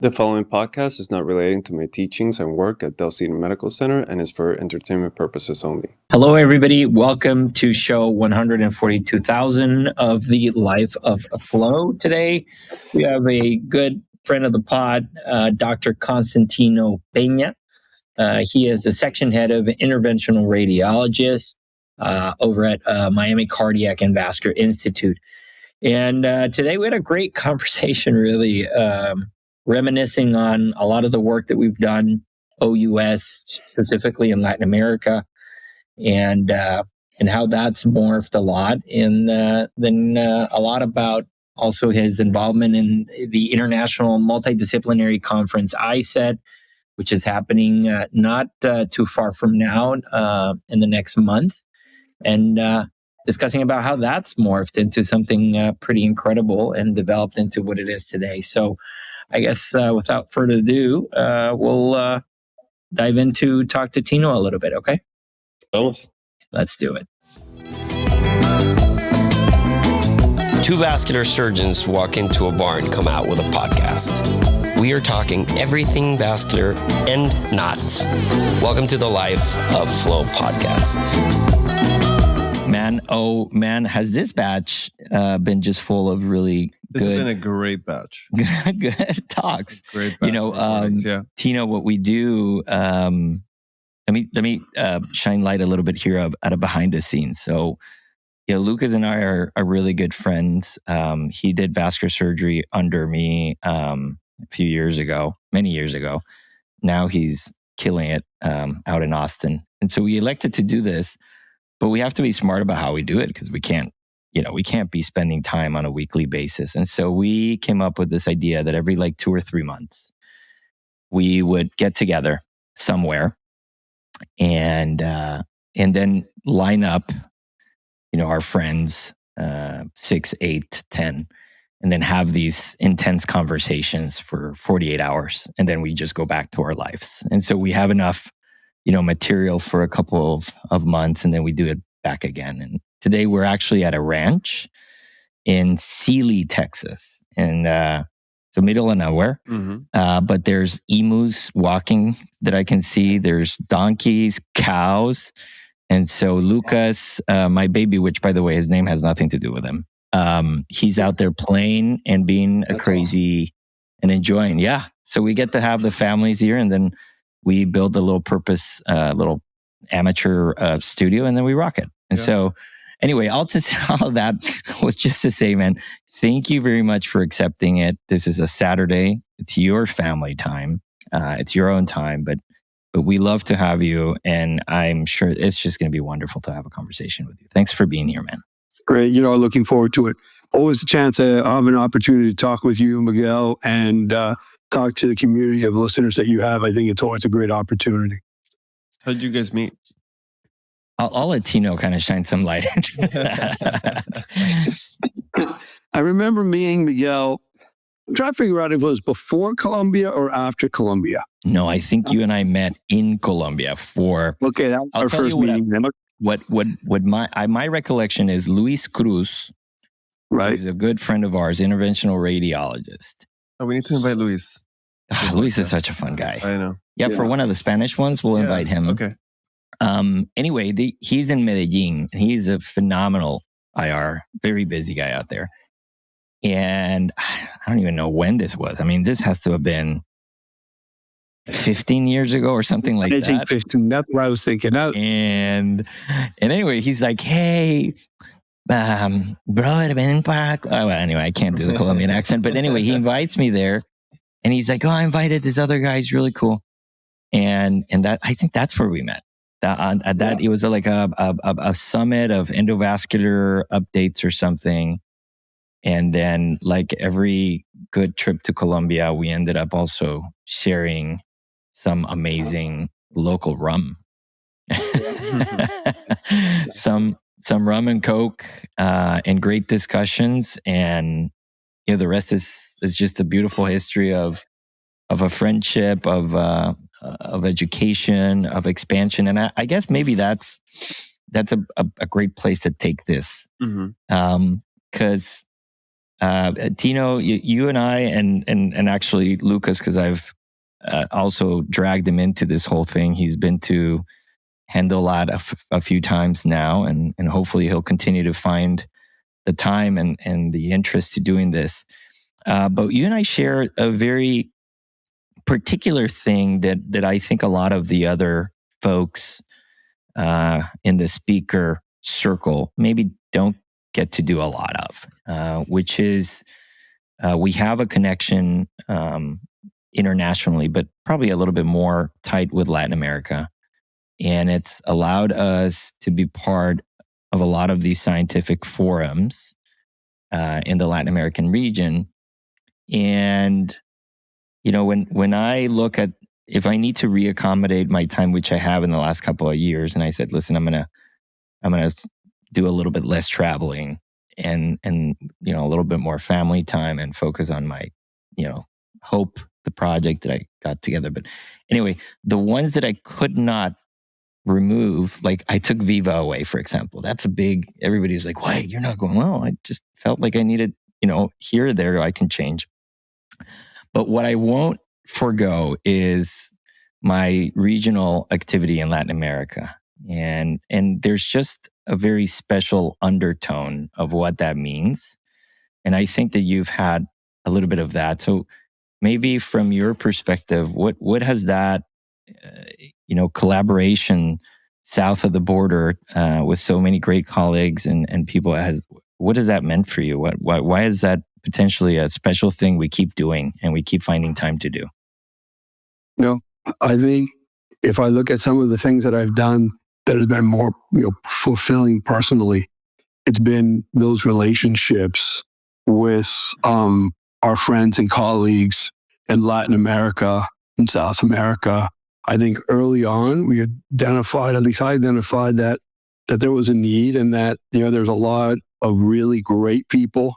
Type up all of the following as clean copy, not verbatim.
The following podcast is not relating to my teachings and work at Del Cedar Medical Center and is for entertainment purposes only. Hello, everybody. Welcome to show 142,000 of the Life of Flow. Today, we have a good friend of the pod, Dr. Constantino Peña. He is the section head of interventional radiologist over at Miami Cardiac and Vascular Institute. And today we had a great conversation, really reminiscing on a lot of the work that we've done, OUS, specifically in Latin America, and how that's morphed a lot. And then a lot about also his involvement in the International Multidisciplinary Conference, ISET, which is happening not too far from now in the next month. And discussing about how that's morphed into something pretty incredible and developed into what it is today. So I guess without further ado, we'll dive into talk to Tino a little bit, okay? Vamos. Let's do it. Two vascular surgeons walk into a bar and come out with a podcast. We are talking everything vascular and not. Welcome to the Life of Flow podcast. Man, has this batch been just full of really This has been a great batch. good talks. Great batch. Tino, what we do, let me shine light a little bit here out of behind the scenes. So, Lucas and I are really good friends. He did vascular surgery under me many years ago. Now he's killing it out in Austin. And so we elected to do this, but we have to be smart about how we do it because we can't be spending time on a weekly basis. And so we came up with this idea that every 2 or 3 months, we would get together somewhere and then line up, our friends, 6, 8, 10, and then have these intense conversations for 48 hours. And then we just go back to our lives. And so we have enough, material for a couple of months, and then we do it back again. And today we're actually at a ranch in Sealy, Texas. And so middle of nowhere. Mm-hmm. But there's emus walking that I can see. There's donkeys, cows. And so Lucas, my baby, which by the way, his name has nothing to do with him. He's out there playing and being a crazy awesome. And enjoying. Yeah. So we get to have the families here, and then we build a little little amateur studio, and then we rock it. And so anyway, all that was just to say, man, thank you very much for accepting it. This is a Saturday. It's your family time. It's your own time, but we love to have you, and I'm sure it's just going to be wonderful to have a conversation with you. Thanks for being here, man. Great. Looking forward to it. Always a chance to have an opportunity to talk with you, Miguel, and talk to the community of listeners that you have. I think it's always a great opportunity. How did you guys meet? I'll let Tino kind of shine some light. I remember meeting Miguel. I'm trying to figure out if it was before Colombia or after Colombia. No, I think you and I met in Colombia for... Okay, that was our first meeting. What my recollection is Luis Cruz, right? He's a good friend of ours, interventional radiologist. Oh, we need to invite Luis. Luis is such a fun guy. I know. Yeah, for one of the Spanish ones, we'll invite him. Okay. Anyway, he's in Medellin. He's a phenomenal IR, very busy guy out there. And I don't even know when this was. I mean, this has to have been 15 years ago or something like that. I think 15. That's what I was thinking. And anyway, he's like, hey, brother, ven para... Well, anyway, I can't do the Colombian accent. But anyway, he invites me there. And he's like, I invited this other guy. He's really cool. And that, I think that's where we met. It was like a summit of endovascular updates or something. And then, like every good trip to Colombia, we ended up also sharing some amazing local rum. some rum and Coke, and great discussions. And the rest is just a beautiful history of a friendship, of education, of expansion. And I guess maybe that's a great place to take this. Because Tino, you and I, and actually Lucas, because I've also dragged him into this whole thing. He's been to Hendelat a few times now, and hopefully he'll continue to find the time and the interest to doing this. But you and I share a very particular thing that I think a lot of the other folks in the speaker circle maybe don't get to do a lot of, which is we have a connection internationally, but probably a little bit more tight with Latin America. And it's allowed us to be part of a lot of these scientific forums in the Latin American region. And, you know, when I look at, if I need to reaccommodate my time, which I have in the last couple of years, and I said, listen, I'm gonna do a little bit less traveling and you know, a little bit more family time and focus on my, you know, hope, the project that I got together. But anyway, the ones that I could not remove, like I took Viva away, for example. That's a big, everybody's like, why, you're not going? Well, I just felt like I needed, you know, here or there I can change. But what I won't forgo is my regional activity in Latin America. And there's just a very special undertone of what that means. And I think that you've had a little bit of that. So maybe from your perspective, what has that, you know, collaboration south of the border with so many great colleagues and people what has that meant for you? Why is that potentially a special thing we keep doing and we keep finding time to do? You know, I think if I look at some of the things that I've done that have been more, you know, fulfilling personally, it's been those relationships with our friends and colleagues in Latin America and South America. I think early on we identified, at least I identified that there was a need, and that, you know, there's a lot of really great people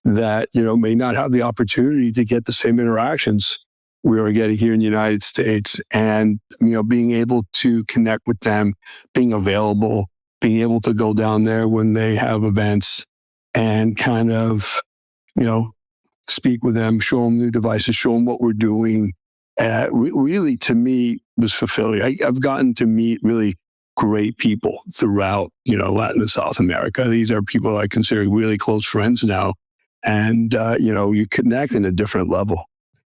that, you know, may not have the opportunity to get the same interactions we are getting here in the United States. And, you know, being able to connect with them, being available, being able to go down there when they have events and kind of, you know, speak with them, show them new devices, show them what we're doing. Really, to me, was fulfilling. I've gotten to meet really great people throughout, you know, Latin and South America. These are people I consider really close friends now. And, you know, you connect in a different level.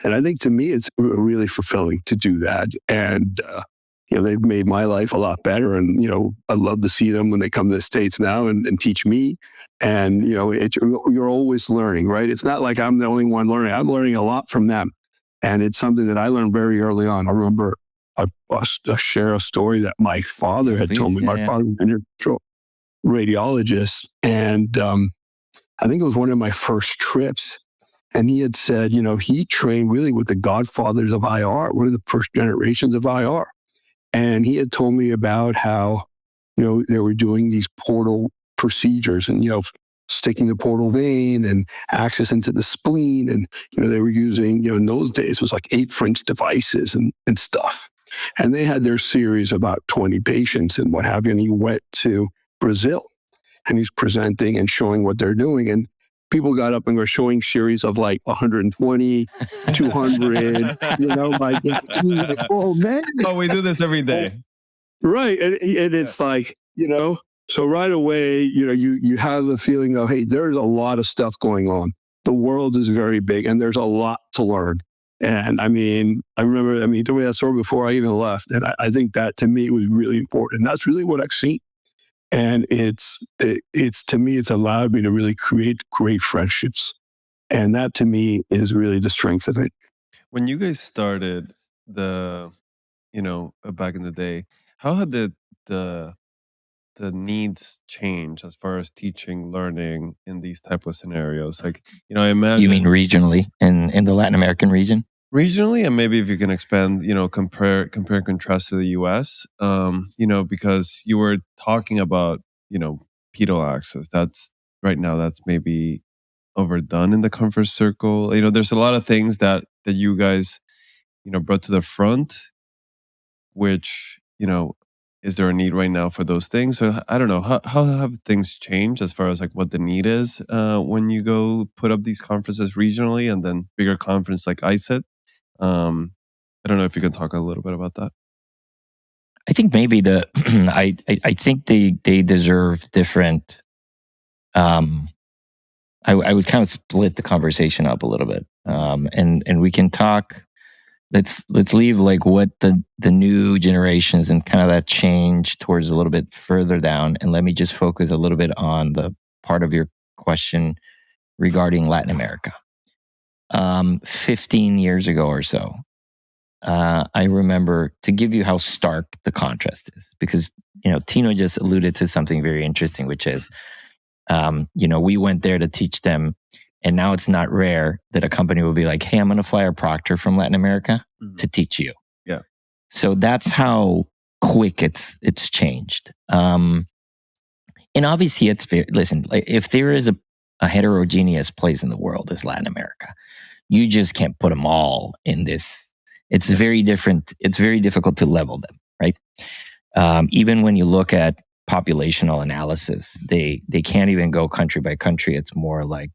And I think to me, it's really fulfilling to do that. And, you know, they've made my life a lot better. And, you know, I love to see them when they come to the States now and teach me. And, you know, you're always learning, right? It's not like I'm the only one learning. I'm learning a lot from them. And it's something that I learned very early on. I remember I'll share a story that my father had told me. My father was an interventional radiologist. And I think it was one of my first trips. And he had said, you know, he trained really with the godfathers of IR, one of the first generations of IR. And he had told me about how, you know, they were doing these portal procedures and, you know, sticking the portal vein and access into the spleen. And, you know, they were using, you know, in those days, it was like 8-French devices and stuff. And they had their series about 20 patients and what have you. And he went to Brazil and he's presenting and showing what they're doing. And people got up and were showing series of like 120, 200, you know, like, oh man. Oh, we do this every day. Right. And it's like, you know, so right away, you know, you have the feeling of, hey, there's a lot of stuff going on. The world is very big and there's a lot to learn. And I mean, he told me that story before I even left. And I think that to me was really important. And that's really what I've seen. And it's to me, it's allowed me to really create great friendships. And that to me is really the strength of it. When you guys started back in the day, how had the needs change as far as teaching, learning in these type of scenarios? Like, you know, I imagine. You mean regionally in the Latin American region? Regionally, and maybe if you can expand, you know, compare and contrast to the US, you know, because you were talking about, you know, pedal access. That's maybe overdone in the comfort circle. You know, there's a lot of things that you guys, you know, brought to the front, which, you know, is there a need right now for those things? So I don't know, how have things changed as far as like what the need is when you go put up these conferences regionally and then bigger conference like ISET? I don't know if you can talk a little bit about that. I think maybe I think they deserve different. I would kind of split the conversation up a little bit, and we can talk. Let's leave like what the new generations and kind of that change towards a little bit further down, and let me just focus a little bit on the part of your question regarding Latin America. 15 years ago or so, I remember, to give you how stark the contrast is, because Tino just alluded to something very interesting, which is we went there to teach them, and now it's not rare that a company will be like, hey, I'm going to fly a proctor from Latin America to teach you. Yeah. So that's how quick it's changed. And obviously it's listen, like, if there is a heterogeneous place in the world as Latin America, you just can't put them all in this. It's very different. It's very difficult to level them, right? Even when you look at populational analysis, they can't even go country by country. It's more like,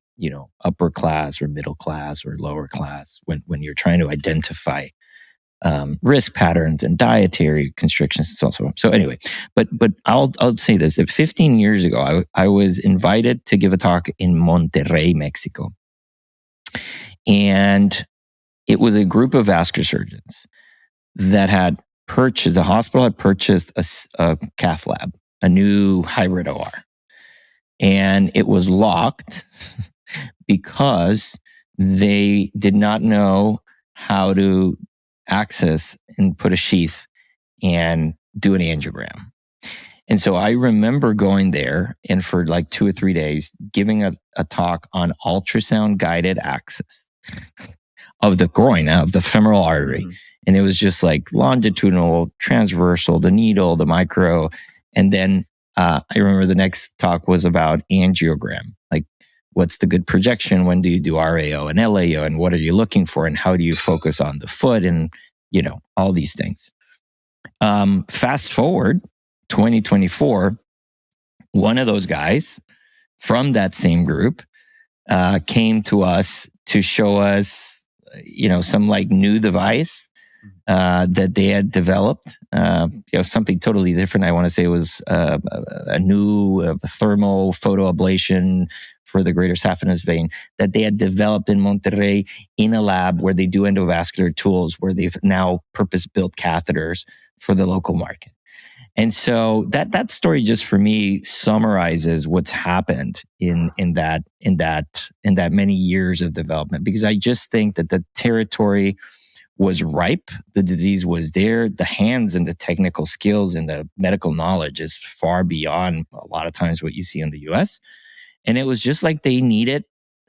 upper class or middle class or lower class when you're trying to identify risk patterns and dietary constrictions and so on and so on. So anyway, but I'll say this: that 15 years ago, I was invited to give a talk in Monterrey, Mexico, and it was a group of vascular surgeons that had purchased. The hospital had purchased a cath lab, a new hybrid OR, and it was locked because they did not know how to access and put a sheath and do an angiogram. And so I remember going there and for like 2 or 3 days giving a talk on ultrasound guided access of the groin, of the femoral artery. Mm-hmm. And it was just like longitudinal, transversal, the needle, the micro. And then I remember the next talk was about angiogram. Like, what's the good projection? When do you do RAO and LAO? And what are you looking for? And how do you focus on the foot? And, all these things. Fast forward 2024, one of those guys from that same group came to us to show us, some like new device that they had developed. Something totally different. I want to say it was a new thermal photoablation for the greater saphenous vein that they had developed in Monterrey in a lab where they do endovascular tools, where they've now purpose-built catheters for the local market. And so that story just for me summarizes what's happened in that many years of development, because I just think that the territory was ripe, the disease was there, the hands and the technical skills and the medical knowledge is far beyond a lot of times what you see in the US. And it was just like they needed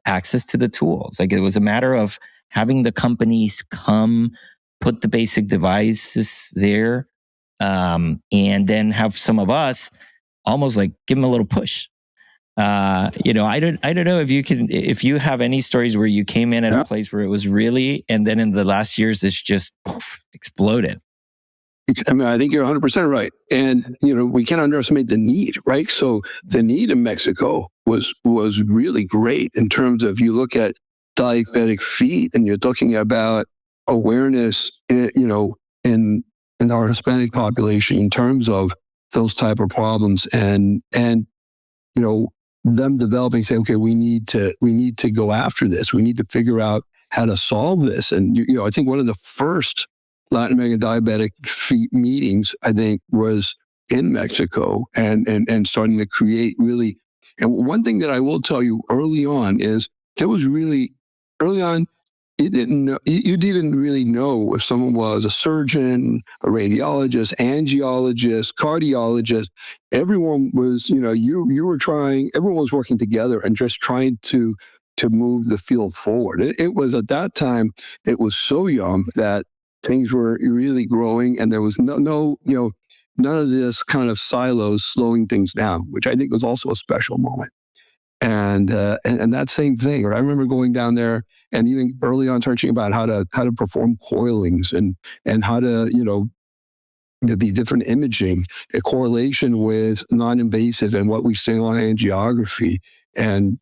access to the tools. Like, it was a matter of having the companies come, put the basic devices there, and then have some of us almost like give them a little push. I don't know if you have any stories where you came in at a place where it was really, and then in the last years, it's just exploded. I mean, I think you're 100% right. And, we can't underestimate the need, right? So the need in Mexico was really great in terms of, you look at diabetic feet and you're talking about awareness, in our Hispanic population in terms of those type of problems, and them developing, say, okay, we need to go after this. We need to figure out how to solve this. And, I think one of the first Latin American diabetic feet meetings, I think, was in Mexico, and starting to create really. And one thing that I will tell you early on is there was really early on. You didn't really know if someone was a surgeon, a radiologist, angiologist, cardiologist. Everyone was, you were trying. Everyone was working together and just trying to move the field forward. It was at that time. It was so young that things were really growing, and there was no none of this kind of silos slowing things down, which I think was also a special moment. And that same thing. I remember going down there and even early on teaching about how to perform coilings and how to the different imaging, a correlation with non-invasive and what we say on angiography. And,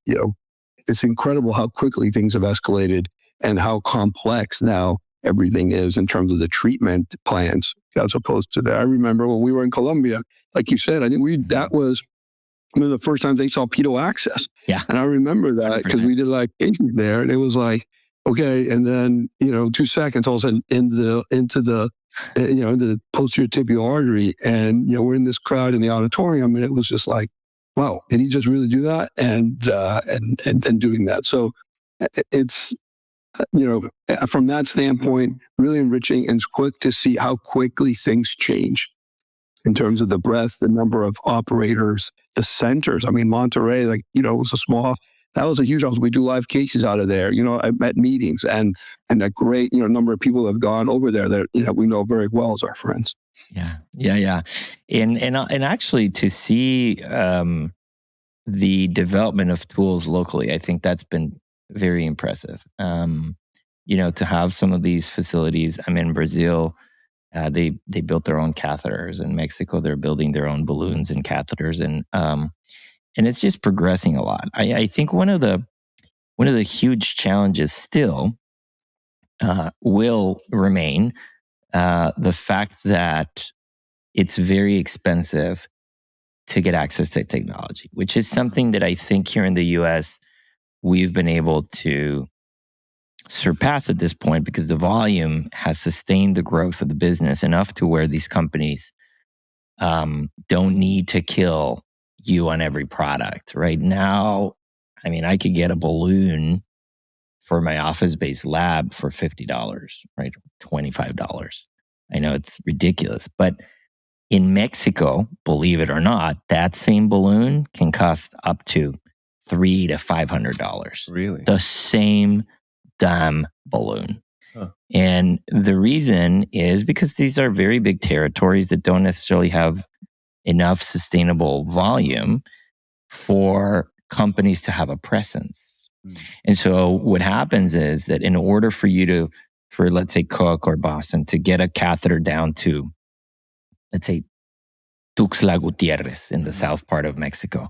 it's incredible how quickly things have escalated and how complex now everything is in terms of the treatment plans as opposed to that. I remember when we were in Colombia, like you said, I think that was one of the first times they saw pedo access. Yeah. And I remember that because we did like cases there, and it was like, okay, and then 2 seconds all of a sudden into the posterior tibial artery, and we're in this crowd in the auditorium, and it was just like, wow, did he just really do that? And doing that, so it's from that standpoint, really enriching, and it's quick to see how quickly things change in terms of the breadth, the number of operators, the centers. I mean, Monterrey, was that was a huge house. We do live cases out of there, at meetings, and a great, number of people have gone over there that, we know very well as our friends. Yeah. And actually to see the development of tools locally, I think that's been very impressive. To have some of these facilities. I mean, Brazil, they built their own catheters. In Mexico, they're building their own balloons and catheters, and it's just progressing a lot. I think one of the huge challenges still will remain the fact that it's very expensive to get access to technology, which is something that I think here in the US we've been able to surpass at this point because the volume has sustained the growth of the business enough to where these companies don't need to kill you on every product. Right now, I mean, I could get a balloon for my office-based lab for $50, right? $25. I know it's ridiculous, but in Mexico, believe it or not, that same balloon can cost up to $300 to $500. Really? The same damn balloon. Huh. And the reason is because these are very big territories that don't necessarily have enough sustainable volume for companies to have a presence. And so what happens is that in order for you for let's say Cook or Boston to get a catheter down to, let's say, Tuxtla Gutierrez in the south part of Mexico,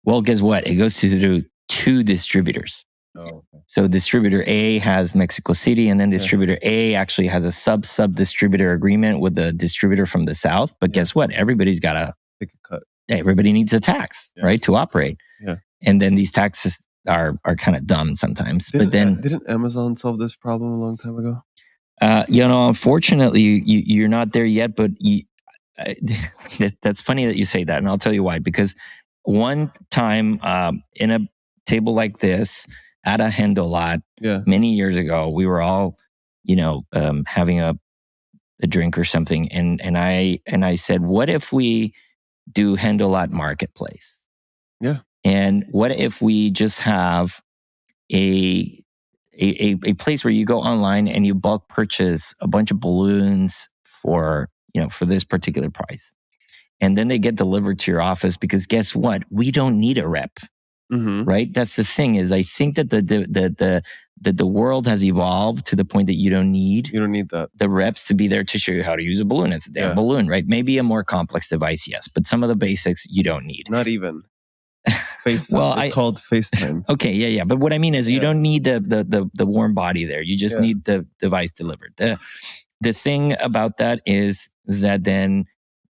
well, guess what? It goes through 2 distributors. Oh, okay. So distributor A has Mexico City, and then distributor A actually has a sub-distributor agreement with the distributor from the south. But guess what? Everybody's got to take a cut. Everybody needs a tax, right, to operate. Yeah. And then these taxes are kind of dumb sometimes. Didn't Amazon solve this problem a long time ago? Unfortunately, you're not there yet. But that's funny that you say that, and I'll tell you why. Because one time in a table like this at a Hendo lot many years ago, we were all, having a drink or something, and I said, what if we do Hendo lot marketplace? Yeah. And what if we just have a place where you go online and you bulk purchase a bunch of balloons for this particular price, and then they get delivered to your office? Because guess what? We don't need a rep. Mm-hmm. Right? That's the thing. Is I think that the world has evolved to the point that you don't need that the reps to be there to show you how to use a balloon. It's a damn balloon, right? Maybe a more complex device, yes, but some of the basics you don't need. Not even FaceTime. Well, it's called FaceTime. Okay, yeah. But what I mean is you don't need the warm body there. You just need the device delivered. The thing about that is that then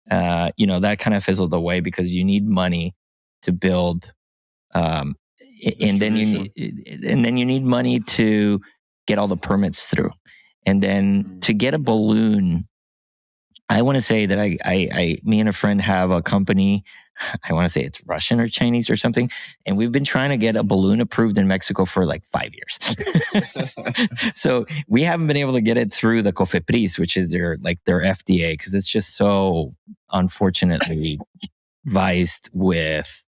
that kind of fizzled away because you need money to build. And then you need money to get all the permits through, and then to get a balloon. I want to say that me and a friend have a company. I want to say it's Russian or Chinese or something, and we've been trying to get a balloon approved in Mexico for like 5 years. So we haven't been able to get it through the COFEPRIS, which is their FDA, because it's just so unfortunately viced with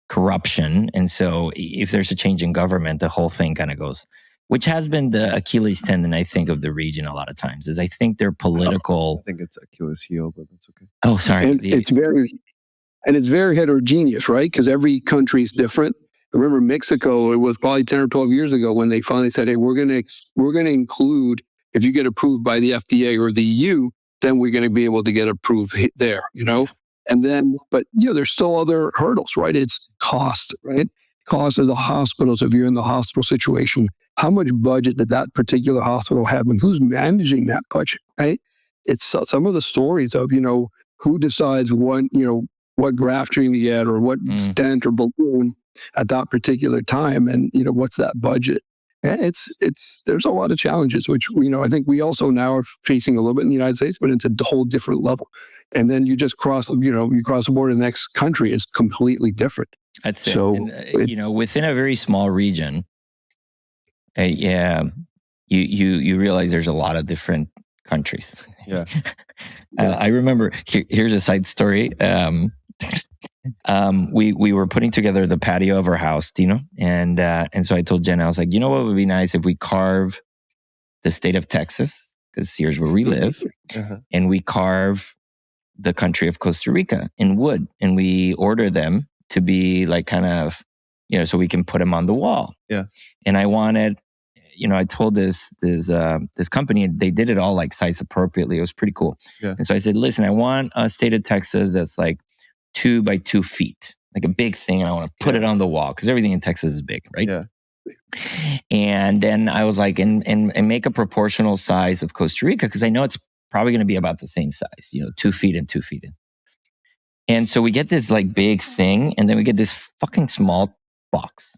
corruption. And so if there's a change in government, the whole thing kind of goes, which has been the Achilles tendon, I think, of the region a lot of times, is I think they're political. I think it's Achilles heel, but that's okay. Oh, sorry. And it's very heterogeneous, right? Because every country is different. I remember Mexico, it was probably 10 or 12 years ago when they finally said, hey, we're going to include, if you get approved by the FDA or the EU, then we're going to be able to get approved there, And then, but there's still other hurdles, right? It's cost, right? Cost of the hospitals. If you're in the hospital situation, how much budget did that particular hospital have, and who's managing that budget, right? It's some of the stories of who decides what graft you're going to get, or what stent or balloon at that particular time, and what's that budget. And there's a lot of challenges, which I think we also now are facing a little bit in the United States, but it's a whole different level. And then you just cross the border to the next country, is completely different. That's so it. And, within a very small region, you realize there's a lot of different countries. Yeah. I remember. Here's a side story. We were putting together the patio of our house, and so I told Jen, I was like, what would be nice if we carve the state of Texas, because here's where we live, and we carve the country of Costa Rica in wood, and we order them to be like kind of, so we can put them on the wall. Yeah. And I wanted, I told this company, they did it all like size appropriately. It was pretty cool. Yeah. And so I said, listen, I want a state of Texas that's like 2 by 2 feet, like a big thing. And I want to put it on the wall, because everything in Texas is big, right? Yeah. And then I was like, and make a proportional size of Costa Rica, because I know it's probably going to be about the same size, 2 feet and 2 feet in. And so we get this like big thing, and then we get this fucking small box.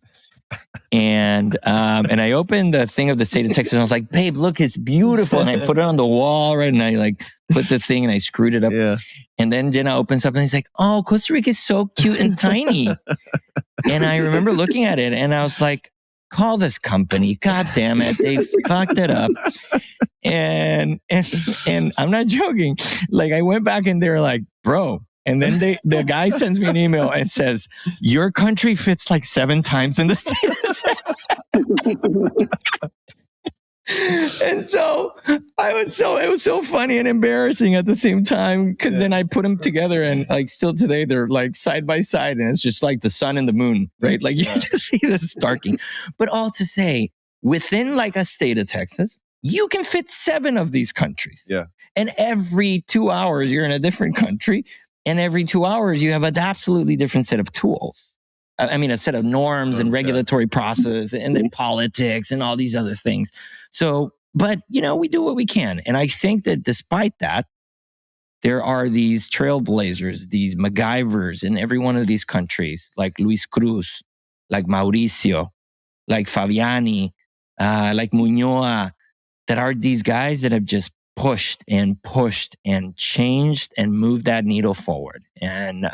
And I opened the thing of the state of Texas, and I was like, babe, look, it's beautiful. And I put it on the wall, right? And I like put the thing and I screwed it up. Yeah. And then Jenna opens up and he's like, oh, Costa Rica is so cute and tiny. And I remember looking at it and I was like, call this company. God damn it. They fucked it up. And I'm not joking. Like, I went back and they're like, bro. And then the guy sends me an email and says, your country fits like 7 times in the state. And so it was so funny and embarrassing at the same time, because then I put them together, and like still today they're like side by side, and it's just like the sun and the moon, right? Like you just see this starking. But all to say, within like a state of Texas, you can fit 7 of these countries. Yeah. And every 2 hours you're in a different country. And every 2 hours, you have an absolutely different set of tools. I mean, a set of norms and regulatory process, and then politics and all these other things. So, but, we do what we can. And I think that despite that, there are these trailblazers, these MacGyvers in every one of these countries, like Luis Cruz, like Mauricio, like Fabiani, like Muñoz, that are these guys that have just pushed and changed and moved that needle forward. And,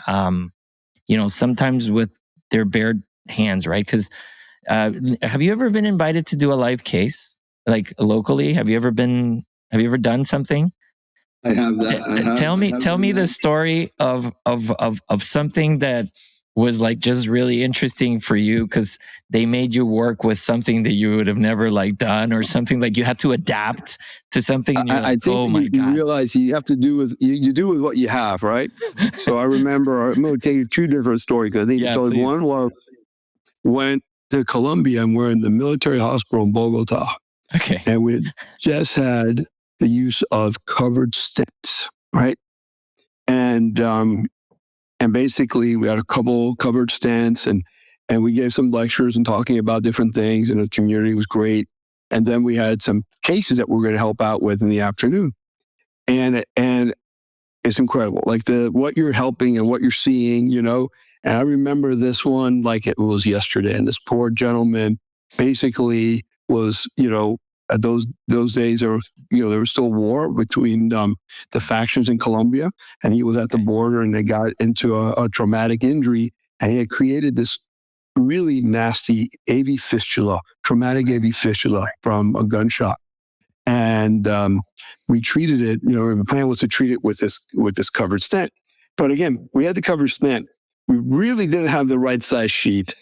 sometimes with their bare hands, right? Because have you ever been invited to do a live case, like locally? Have you ever done something? I have that. Tell me the story of something that was like just really interesting for you, because they made you work with something that you would have never like done, or something like you had to adapt to something. And I think you realize you have to do with you do with what you have, right? So I remember, I'm going to tell you 2 different stories, because I think one was went to Colombia, and we're in the military hospital in Bogota. Okay. And we just had the use of covered stents, right? And basically, we had a couple covered stents, and we gave some lectures and talking about different things, and the community was great. And then we had some cases that we were going to help out with in the afternoon. And it's incredible, like what you're helping and what you're seeing, And I remember this one like it was yesterday. And this poor gentleman basically was, at those days, there was still war between the factions in Colombia, and he was at the border, and they got into a traumatic injury, and he had created this really nasty AV fistula, traumatic AV fistula from a gunshot. And we treated it. The plan was to treat it with this covered stent. But again, we had the covered stent. We really didn't have the right size sheath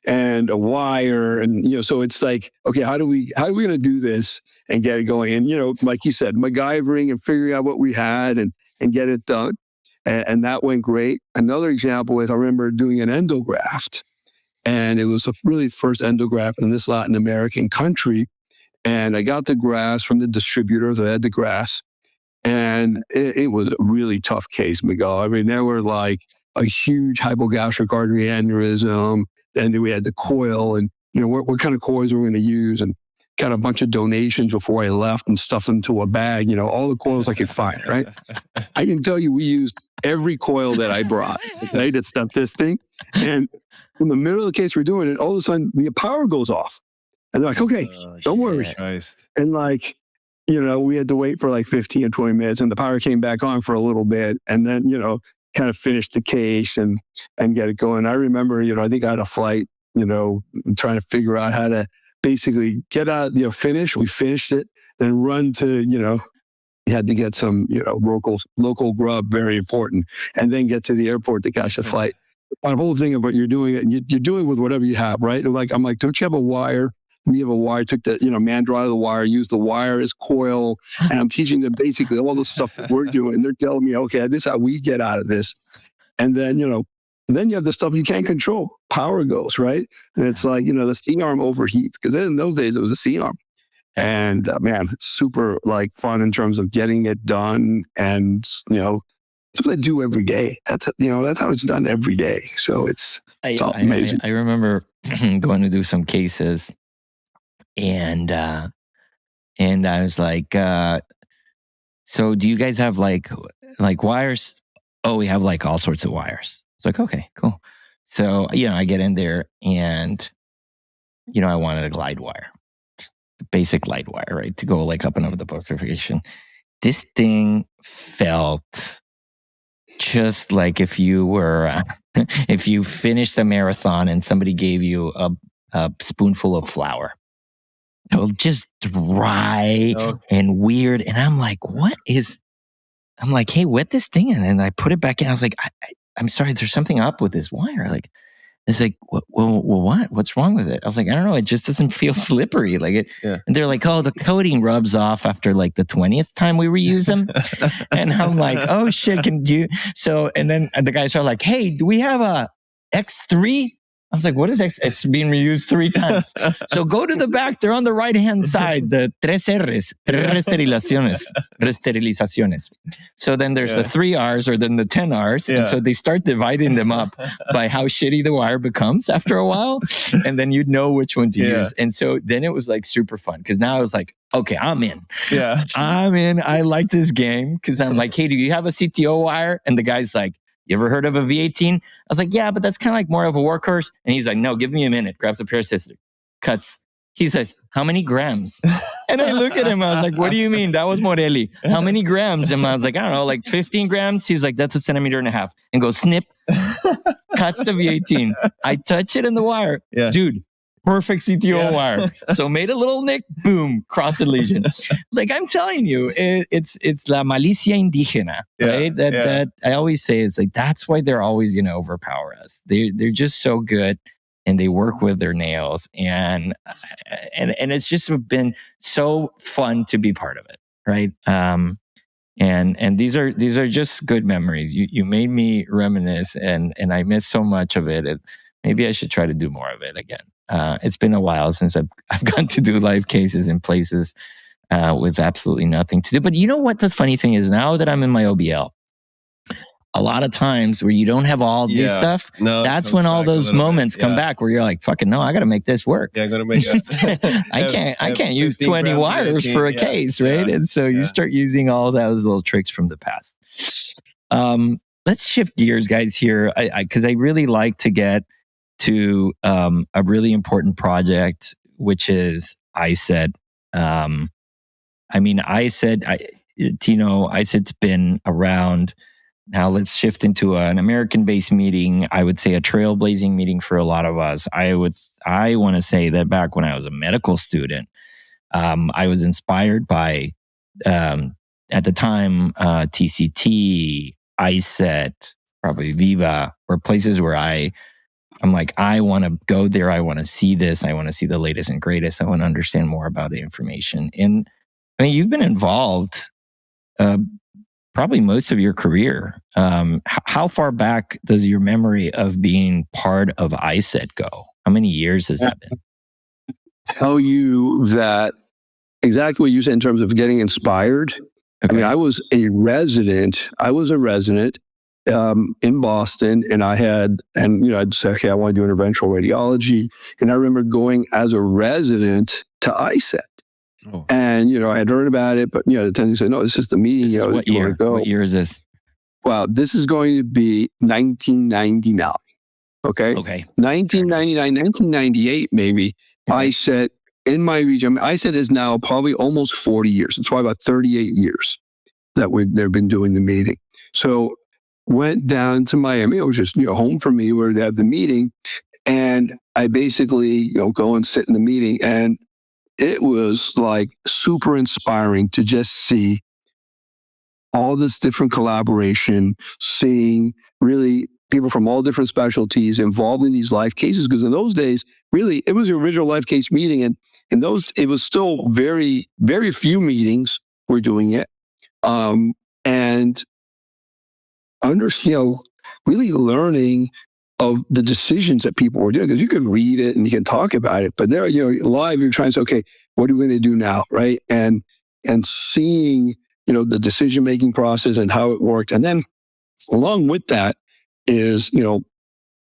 and a wire, and so it's like, okay, how are we going to do this and get it going? And like you said, MacGyvering and figuring out what we had and get it done, and that went great. Another example is I remember doing an endograft, and it was the really first endograft in this Latin American country, and I got the grafts from the distributor that had the grafts, And it was a really tough case, Miguel. I mean, there were like a huge hypogastric artery aneurysm. Then we had the coil, and what kind of coils we're going to use, and got a bunch of donations before I left and stuffed them to a bag. All the coils I could find. Right? I can tell you, we used every coil that I brought. Okay, to stuff this thing. And in the middle of the case we're doing it, all of a sudden the power goes off, and they're like, "Okay, don't worry." Christ. And like, we had to wait for like 15 or 20 minutes, and the power came back on for a little bit, and then, kind of finish the case and get it going. I remember, I think I had a flight, trying to figure out how to basically get out, finish. We finished it, then run to, you had to get some, local grub, very important, and then get to the airport to catch a flight. The whole thing of what you're doing, and you're doing with whatever you have, right? Like, I'm like, don't you have a wire? We have a wire, took the, man draw the wire, used the wire as coil. And I'm teaching them basically all the stuff that we're doing. They're telling me, okay, this is how we get out of this. And then, then you have the stuff you can't control. Power goes, right? And it's like, the C-arm overheats. Because in those days, it was a C-arm. And man, super like fun in terms of getting it done. And, it's what I do every day. That's how it's done every day. So it's amazing. I remember going to do some cases. And I was like, so do you guys have like wires? Oh, we have like all sorts of wires. It's like, okay, cool. So, I get in there and, I wanted a glide wire, basic glide wire, right? To go like up and over the bifurcation. This thing felt just like if you were, if you finished a marathon and somebody gave you a spoonful of flour. It was just dry and weird. And I'm like, I'm like, hey, wet this thing in. And I put it back in. I was like, I'm sorry, there's something up with this wire. Like, it's like, well, what? What's wrong with it? I was like, I don't know. It just doesn't feel slippery. Like it. Yeah. And they're like, oh, the coating rubs off after like the 20th time we reuse them. And I'm like, oh shit, can you? So, and then the guys are like, hey, do we have a X3? I was like, what is X? It's being reused 3 times. So go to the back. They're on the right-hand side. The tres R's, tres resterilizaciones. So then there's the 3 R's or then the 10 R's. Yeah. And so they start dividing them up by how shitty the wire becomes after a while. And then you'd know which one to use. And so then it was like super fun because now I was like, okay, I'm in. Yeah, I'm in. I like this game because I'm like, hey, do you have a CTO wire? And the guy's like, you ever heard of a V18? I was like, yeah, but that's kind of like more of a workhorse. And he's like, no, give me a minute. Grabs a pair of scissors, cuts. He says, how many grams? And I look at him. I was like, what do you mean? That was Morelli. How many grams? And I was like, I don't know, like 15 grams. He's like, that's 1.5 centimeters. And goes, snip, cuts the V18. I touch it in the wire. Yeah. Dude, perfect CTO wire. So made a little nick, boom, crossed the lesion. Like I'm telling you, it's la malicia indígena, right? That I always say, it's like, that's why they're always going to overpower us. They're just so good and they work with their nails. And it's just been so fun to be part of it, right? And these are just good memories. You made me reminisce and I miss so much of it. Maybe I should try to do more of it again. It's been a while since I've gone to do live cases in places with absolutely nothing to do. But you know what the funny thing is? Now that I'm in my OBL, a lot of times where you don't have all this stuff, that's when all those moments come back where you're like, fucking no, I got to make this work. Yeah, I got to make it. I can't use 20 wires for a case, right? And so you start using all those little tricks from the past. Let's shift gears, guys, here, because I really like to get to a really important project, which is ISET. I mean, ISET, ISET's been around. Now let's shift into an American-based meeting. I would say a trailblazing meeting for a lot of us. I want to say that back when I was a medical student, I was inspired by, at the time, TCT, ISET, probably Viva, were places where I'm like, I want to go there. I want to see this. I want to see the latest and greatest. I want to understand more about the information. And I mean, you've been involved probably most of your career. How far back does your memory of being part of ISET go? How many years has that been? Tell you that exactly what you said in terms of getting inspired. I mean, I was a resident in Boston, and I'd say, okay, I want to do interventional radiology. And I remember going as a resident to ISET. Oh. And, I had heard about it, but, the attending said, no, this is the meeting. What year? What year is this? Well, this is going to be 1999. Okay. 1999, 1998, maybe. Okay. ISET in my region. ISET is now probably almost 40 years. It's probably about 38 years that they've been doing the meeting. So went down to Miami. It was just, home for me where they had the meeting. And I basically, go and sit in the meeting. And it was like super inspiring to just see all this different collaboration, seeing really people from all different specialties involved in these life cases. Because in those days, really, it was the original life case meeting. And in those, it was still very, very few meetings were doing it. And really learning of the decisions that people were doing, because you can read it and you can talk about it, but there, live, you're trying to say, okay, what are we going to do now, right? And seeing, the decision-making process and how it worked. And then along with that is,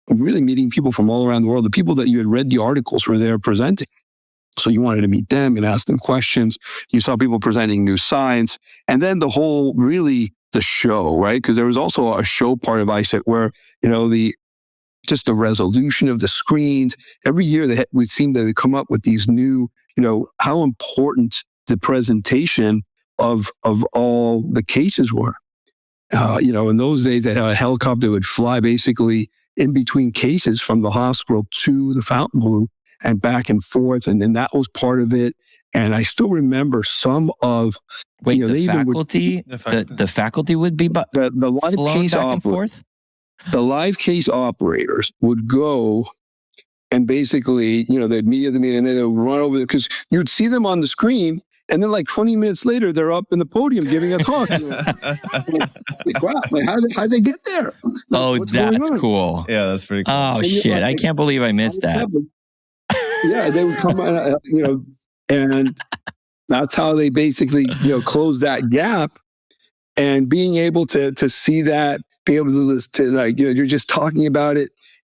really meeting people from all around the world. The people that you had read the articles were there presenting. So you wanted to meet them and ask them questions. You saw people presenting new science. And then the whole, really, the show, right? Because there was also a show part of ISET where, just the resolution of the screens. Every year we seem to come up with these new, how important the presentation of all the cases were. In those days, they had a helicopter that would fly basically in between cases from the hospital to the Fontainebleau and back and forth. And then that was part of it. And I still remember some of... Wait, the faculty? The faculty would be the live case back and forth? The live case operators would go and basically, they'd meet at the meeting and then they'd run over there because you'd see them on the screen. And then like 20 minutes later, they're up in the podium giving a talk. Wow, how'd they get there? That's cool. Yeah, that's pretty cool. Oh, shit. I can't believe I missed that. Yeah, they would come, and that's how they basically, close that gap. And being able to see that, be able to listen to, you're just talking about it.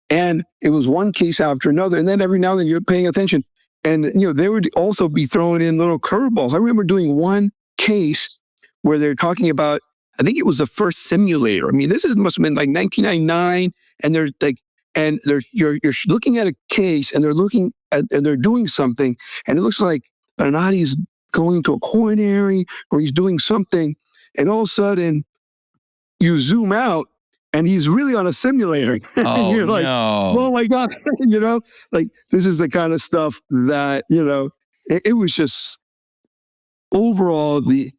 And it was one case after another. And then every now and then you're paying attention. And, they would also be throwing in little curveballs. I remember doing one case where they're talking about, I think it was the first simulator. I mean, must have been like 1999. And they're like, you're looking at a case and they're doing something. And it looks like Bernardi's going to a coronary or he's doing something. And all of a sudden you zoom out and he's really on a simulator. And you're like, oh my God, like this is the kind of stuff that, it was just overall the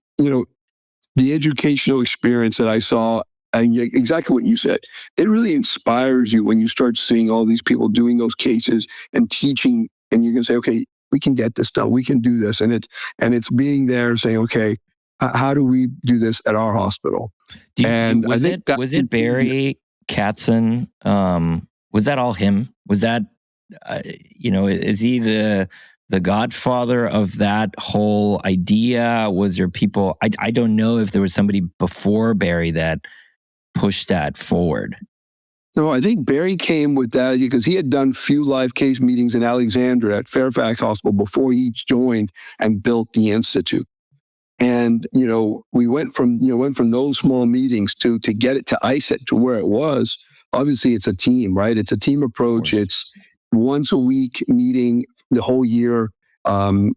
educational experience that I saw. And exactly what you said, it really inspires you when you start seeing all these people doing those cases and teaching, and you can say, okay, we can get this done. We can do this. And it's being there saying, okay, how do we do this at our hospital? Was it Barry Katzen? Was that all him? Was that, is he the godfather of that whole idea? Was there people, I don't know if there was somebody before Barry that pushed that forward. No, I think Barry came with that because he had done few live case meetings in Alexandria at Fairfax Hospital before he joined and built the Institute. And, we went from those small meetings to get it to ISET to where it was. Obviously, it's a team, right? It's a team approach. It's once a week meeting the whole year, having,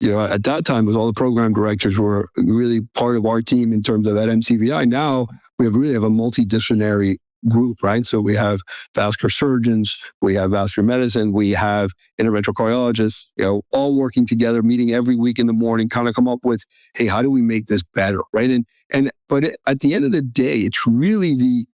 at that time, with all the program directors were really part of our team in terms of that MCVI. Now we really have a multidisciplinary group, right? So we have vascular surgeons, we have vascular medicine, we have interventional cardiologists, all working together, meeting every week in the morning, kind of come up with, hey, how do we make this better, right? But at the end of the day, it's really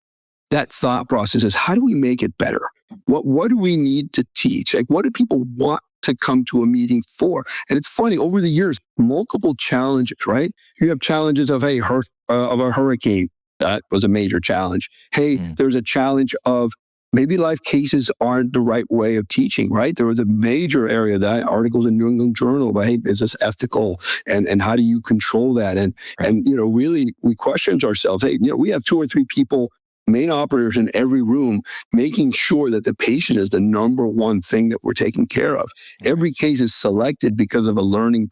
that thought process is how do we make it better? What do we need to teach? Like, what do people want to come to a meeting for? And it's funny, over the years, multiple challenges, right? You have challenges of, hey, of a hurricane. That was a major challenge. Hey, there's a challenge of maybe life cases aren't the right way of teaching, right? There was a major area, that articles in New England Journal about, hey, is this ethical? And how do you control that? And really we questioned ourselves, hey, we have 2 or 3 people, main operators in every room, making sure that the patient is the number one thing that we're taking care of. Every case is selected because of a learning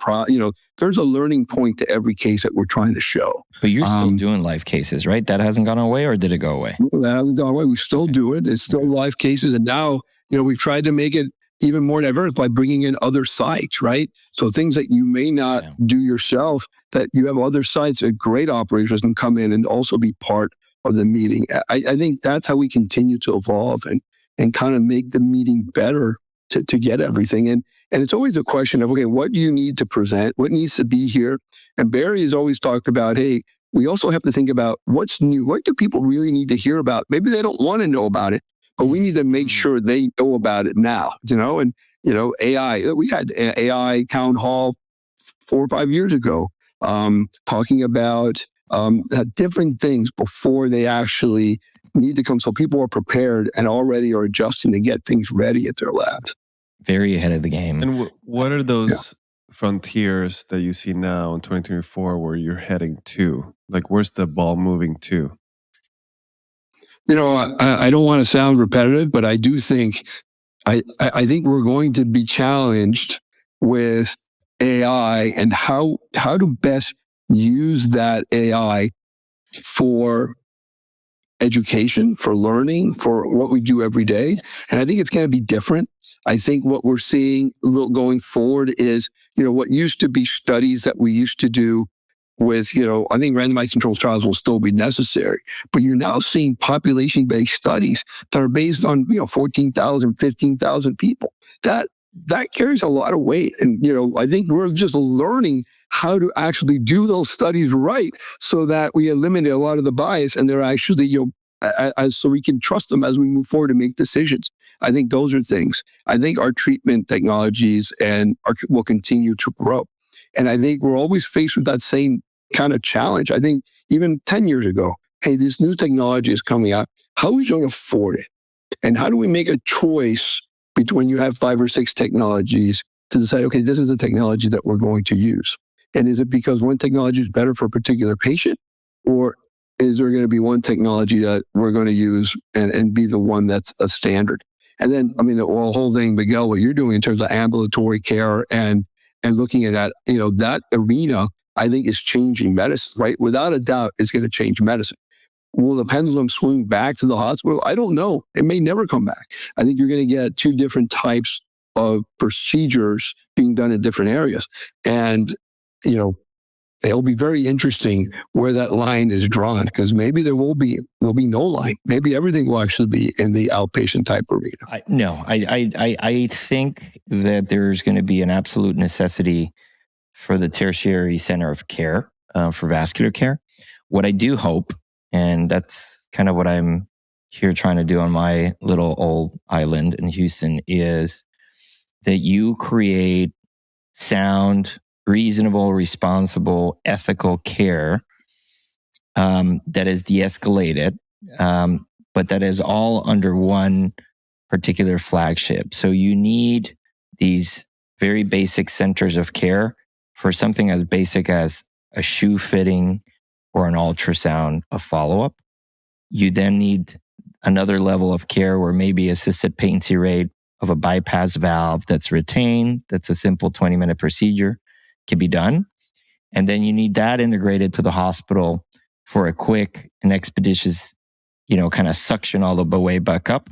there's a learning point to every case that we're trying to show. But you're still doing live cases, right? That hasn't gone away, or did it go away? That hasn't gone away. We still do it. It's still live cases. And now, we've tried to make it even more diverse by bringing in other sites, right? So things that you may not do yourself, that you have other sites that great operators can come in and also be part of the meeting. I think that's how we continue to evolve and kind of make the meeting better to get everything. And it's always a question of, okay, what do you need to present? What needs to be here? And Barry has always talked about, hey, we also have to think about what's new. What do people really need to hear about? Maybe they don't want to know about it, but we need to make sure they know about it now, And, AI, we had an AI town hall 4 or 5 years ago, talking about different things before they actually need to come. So people are prepared and already are adjusting to get things ready at their labs. Very ahead of the game. And what are those frontiers that you see now in 2024 where you're heading to? Like, where's the ball moving to? I don't want to sound repetitive, but I do think, I think we're going to be challenged with AI and how to best use that AI for education, for learning, for what we do every day. And I think it's going to be different. I think what we're seeing going forward is, what used to be studies that we used to do with, I think randomized controlled trials will still be necessary, but you're now seeing population-based studies that are based on, 14,000, 15,000 people. That carries a lot of weight. And, I think we're just learning how to actually do those studies right so that we eliminate a lot of the bias and they're actually, so we can trust them as we move forward to make decisions. I think those are things. I think our treatment technologies will continue to grow. And I think we're always faced with that same kind of challenge. I think even 10 years ago, hey, this new technology is coming out. How are we going to afford it? And how do we make a choice between you have 5 or 6 technologies to decide, okay, this is the technology that we're going to use? And is it because one technology is better for a particular patient? Or is there going to be one technology that we're going to use and be the one that's a standard? And then, the whole thing, Miguel, what you're doing in terms of ambulatory care and looking at that, that arena, I think is changing medicine, right? Without a doubt, it's going to change medicine. Will the pendulum swing back to the hospital? I don't know. It may never come back. I think you're going to get 2 different types of procedures being done in different areas. And, it'll be very interesting where that line is drawn, because maybe there'll be no line. Maybe everything will actually be in the outpatient type arena. I think that there's going to be an absolute necessity for the tertiary center of care for vascular care. What I do hope, and that's kind of what I'm here trying to do on my little old island in Houston, is that you create sound, reasonable, responsible, ethical care that is de-escalated, but that is all under one particular flagship. So you need these very basic centers of care for something as basic as a shoe fitting or an ultrasound, a follow-up. You then need another level of care where maybe assisted patency rate of a bypass valve that's retained, that's a simple 20-minute procedure, can be done. And then you need that integrated to the hospital for a quick and expeditious, kind of suction all the way back up.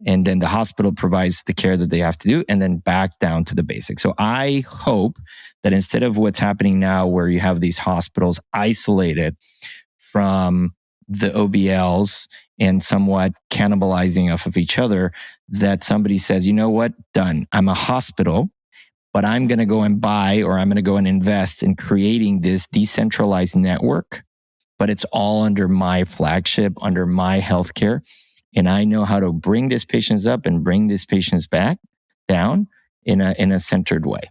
And then the hospital provides the care that they have to do and then back down to the basics. So I hope that instead of what's happening now where you have these hospitals isolated from the OBLs and somewhat cannibalizing off of each other, that somebody says, you know what, done. I'm a hospital, but I'm going to go and buy, or I'm going to go and invest in creating this decentralized network, but it's all under my flagship, under my healthcare. And I know how to bring these patients up and bring these patients back down in a centered way.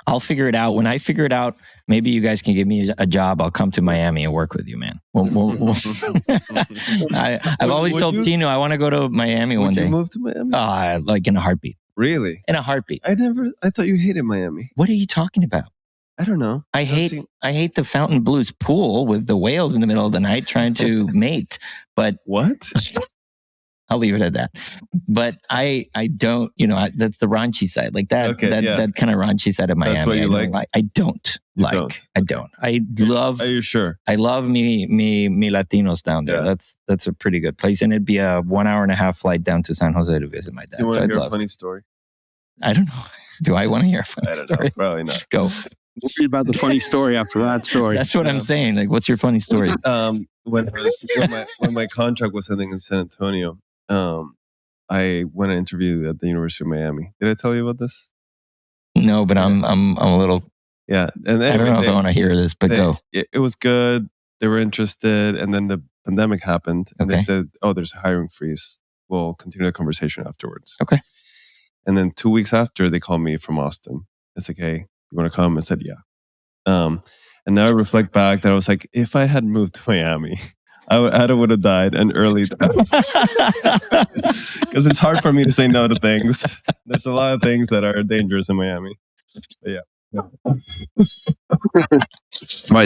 I'll figure it out. When I figure it out, maybe you guys can give me a job. I'll come to Miami and work with you, man. I've always told Tino I want to go to Miami one day. Would you move to Miami? Like in a heartbeat. Really? In a heartbeat. I thought you hated Miami. What are you talking about? I don't know. I hate the Fontainebleau's pool with the whales in the middle of the night trying to mate. But what? I'll leave it at that. But I don't, that's the raunchy side. Like that, that kind of raunchy side of Miami. That's what you like? I don't. I love. Are you sure? I love me Latinos down there. Yeah. That's a pretty good place. And it'd be a 1.5-hour flight down to San Jose to visit my dad. You want to hear a funny story? I don't know. Do I want to hear a funny story? I don't know. Probably not. Go. We'll read about the funny story after that story. That's what I'm saying. Like, what's your funny story? When my contract was ending in San Antonio, I went and interviewed at the University of Miami. Did I tell you about this? No, but I'm a little. Yeah, and I don't know if I want to hear this, but go. It was good. They were interested, and then the pandemic happened, and they said, "Oh, there's a hiring freeze. We'll continue the conversation afterwards." Okay. And then 2 weeks after, they called me from Austin. It's like, "Hey, you want to come?" I said, "Yeah." And now I reflect back that I was like, if I had moved to Miami, I would have died an early death. Because it's hard for me to say no to things. There's a lot of things that are dangerous in Miami. But yeah. Right,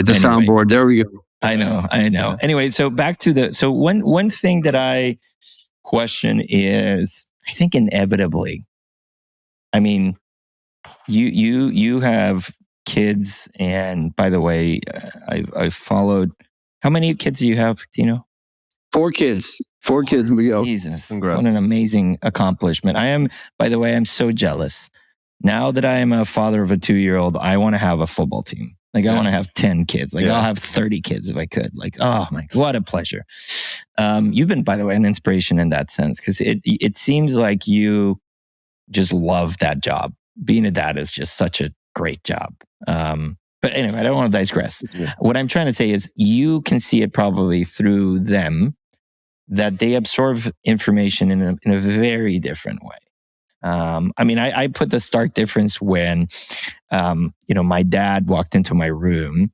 the soundboard. There we go. I know. Anyway, so back to one thing that I question is, I think inevitably, I mean, you have kids, and by the way, I've followed. How many kids do you have, Tino? 4 kids. 4 kids, Miguel. Jesus, congrats. What an amazing accomplishment! By the way, I'm so jealous. Now that I am a father of a 2-year-old, I want to have a football team. Like, I want to have 10 kids. Like, I'll have 30 kids if I could. Like, oh my, what a pleasure. You've been, by the way, an inspiration in that sense, because it seems like you just love that job. Being a dad is just such a great job. But anyway, I don't want to digress. Yeah. What I'm trying to say is you can see it probably through them that they absorb information in a very different way. I mean, I put the stark difference when, my dad walked into my room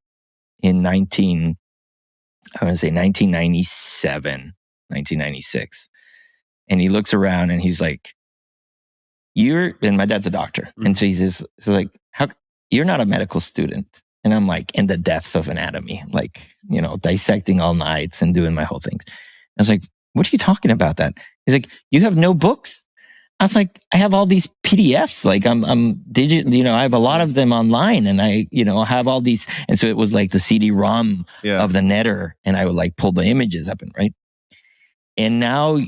in 1997, 1996. And he looks around and he's like, and my dad's a doctor. Mm-hmm. And so he's like, you're not a medical student. And I'm like, in the depth of anatomy, like, dissecting all nights and doing my whole things. I was like, what are you talking about that? He's like, you have no books? I was like, I have all these PDFs. Like I'm digital, I have a lot of them online, and I, have all these. And so it was like the CD-ROM of the netter, and I would like pull the images up and right. And now,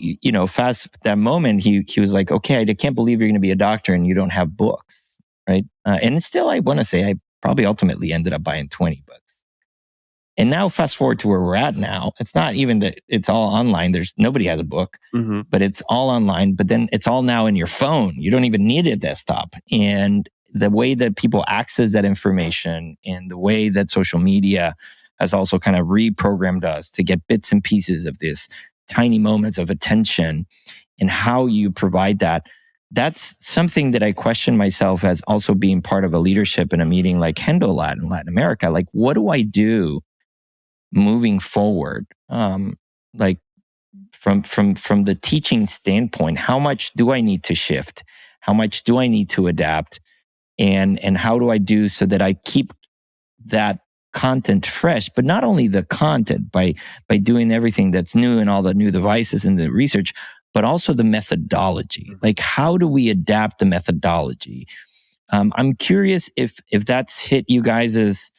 fast that moment, he was like, okay, I can't believe you're going to be a doctor and you don't have books, right? And still, I want to say I probably ultimately ended up buying 20 books. And now fast forward to where we're at now, it's not even that it's all online. Nobody has a book, but it's all online, but then it's all now in your phone. You don't even need a desktop. And the way that people access that information and the way that social media has also kind of reprogrammed us to get bits and pieces of this tiny moments of attention and how you provide that's something that I question myself as also being part of a leadership in a meeting like HendoLat in Latin America. Like, what do I do moving forward? Like from the teaching standpoint, how much do I need to shift? How much do I need to adapt? And how do I do so that I keep that content fresh, but not only the content by doing everything that's new and all the new devices and the research, but also the methodology. Like, how do we adapt the methodology? I'm curious if that's hit you guys'